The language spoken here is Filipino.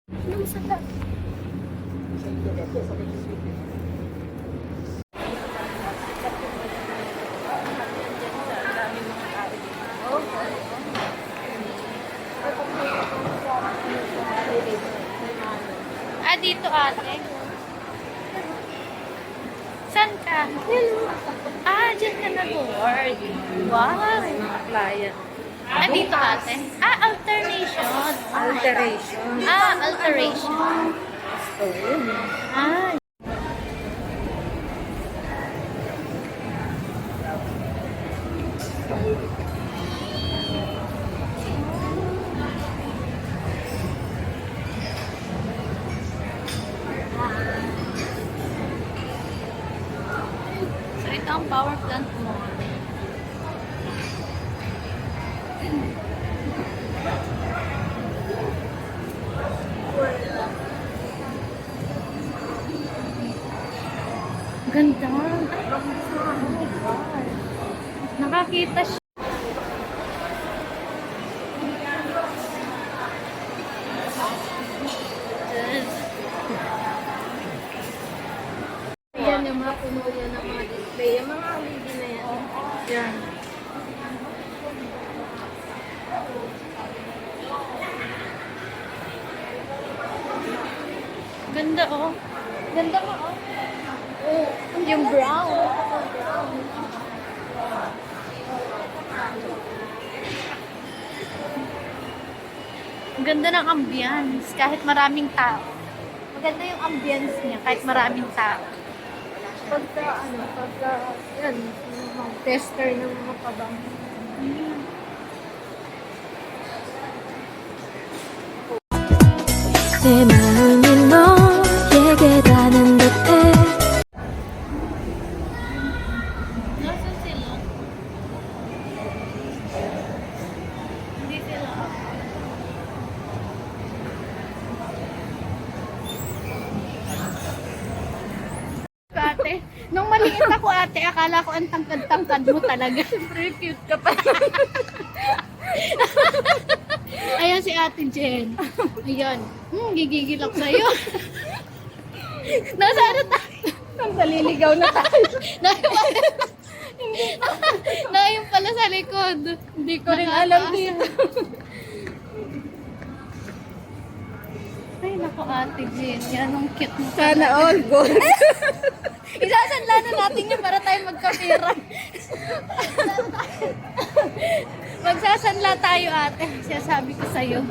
Masarap. Dito ate. Saan ka? Dyan ka nag-board. Wow. Applyan. Dito ate. Alternation. Alteration. Alteration. So, yun. So, ito ang power plant mo. Ganda. Nakakita siya. Yan yung mga puno yan ng mga display. Yung mga LED na yan. Yan. Ganda oh. Ganda mo oh. Yung brown. Ang ganda ng ambience kahit maraming tao. Maganda yung ambience niya kahit maraming tao. Pagka, yan, yung mga tester ng mga pabango. 내 마음이 너에게 닿는 듯해 Nasaan sila? Hindi sila. Ate, nung maliit ako ate, akala ko ang tangkad-tangkad mo talaga. Very cute ka pa. Ayan si Ate Jen. Ayan. Gigigil ako sa'yo. Nasa ano tayo? Naliligaw na tayo. Nayun pala sa likod. Hindi ko rin alam dito. Ay, naku Ate Jen. Yan ang cute mo. Sana all gold. Isasanla na natin yan para tayo magkapira. Magsasanla tayo ate. Siya sabi ko sa'yo.